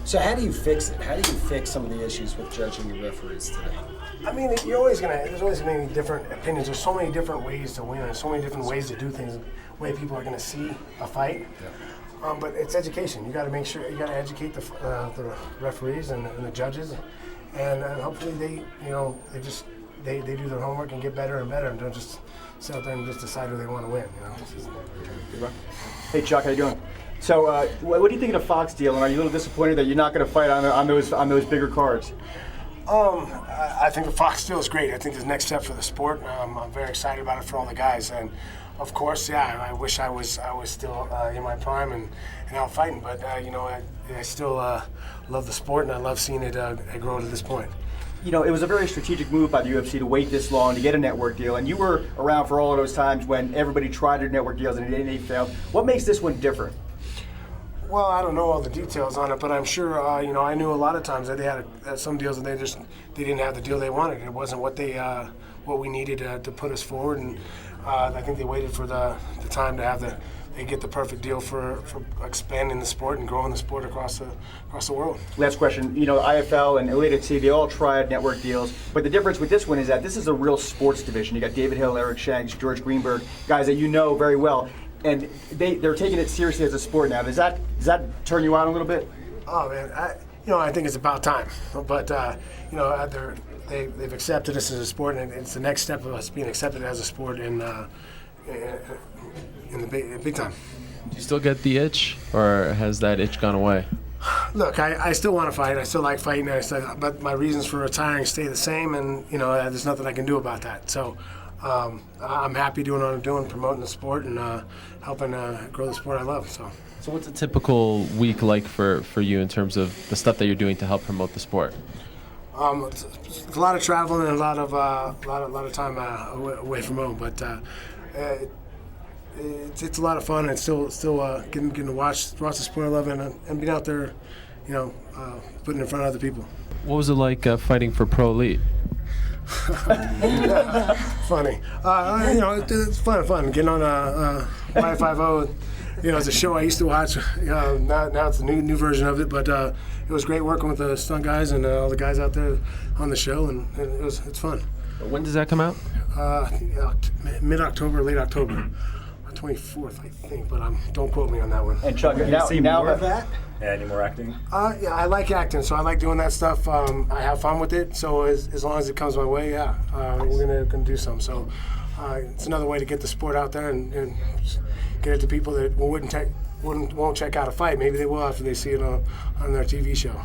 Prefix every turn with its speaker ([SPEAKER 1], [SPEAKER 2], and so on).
[SPEAKER 1] So how do you fix it? How do you fix some of the issues with judging the referees today?
[SPEAKER 2] I mean, there's always gonna be different opinions. There's so many different ways to win, and so many different ways to do things, the way people are gonna see a fight.
[SPEAKER 1] Yeah.
[SPEAKER 2] But it's education. You got to make sure you got to educate the referees and the judges, and hopefully they do their homework and get better and better, and don't just sit out there and just decide who they want to win.
[SPEAKER 3] Hey Chuck, how you doing? So, what do you think of the Fox deal? And are you a little disappointed that you're not going to fight on those bigger cards?
[SPEAKER 2] I think the Fox deal is great. I think it's the next step for the sport. I'm very excited about it for all the guys, and of course, I wish I was still in my prime and out fighting. But I still love the sport, and I love seeing it grow to this point.
[SPEAKER 3] You know, it was a very strategic move by the UFC to wait this long to get a network deal, and you were around for all of those times when everybody tried their network deals and they failed. What makes this one different?
[SPEAKER 2] Well, I don't know all the details on it, but I'm sure I knew a lot of times that they had some deals and they didn't have the deal they wanted. It wasn't what we needed to put us forward, and I think they waited for the time to they get the perfect deal for expanding the sport and growing the sport across the world.
[SPEAKER 3] Last question. You know, IFL and Elite FC, they all tried network deals, but the difference with this one is that this is a real sports division. You got David Hill, Eric Shanks, George Greenberg, guys that you know very well, and they're taking it seriously as a sport now. Does that turn you on a little bit?
[SPEAKER 2] Oh man, I think it's about time. But they've accepted us as a sport, and it's the next step of us being accepted as a sport in the big time.
[SPEAKER 4] Do you still get the itch, or has that itch gone away?
[SPEAKER 2] Look, I still want to fight. I still like fighting. But my reasons for retiring stay the same, and there's nothing I can do about that. So I'm happy doing what I'm doing, promoting the sport and helping grow the sport I love.
[SPEAKER 4] So what's a typical week like for you in terms of the stuff that you're doing to help promote the sport?
[SPEAKER 2] It's a lot of traveling and a lot of time away from home, but it's a lot of fun. And still getting to watch the sport I love and being out there, putting it in front of other people.
[SPEAKER 4] What was it like fighting for Pro Elite?
[SPEAKER 2] Funny. It's fun. Getting on a 550. It's a show I used to watch. Now it's a new version of it, but it was great working with the stunt guys and all the guys out there on the show, and it's fun.
[SPEAKER 4] When does that come out?
[SPEAKER 2] Mid-October, late October. 24th, I think, but don't quote me on that one.
[SPEAKER 3] And Chuck,
[SPEAKER 5] Can you see
[SPEAKER 3] now
[SPEAKER 5] more of that? Yeah, any more acting?
[SPEAKER 2] Yeah, I like acting, so I like doing that stuff. I have fun with it, so as long as it comes my way, we're gonna do some. So it's another way to get the sport out there and get it to people that won't check out a fight. Maybe they will after they see it on their TV show.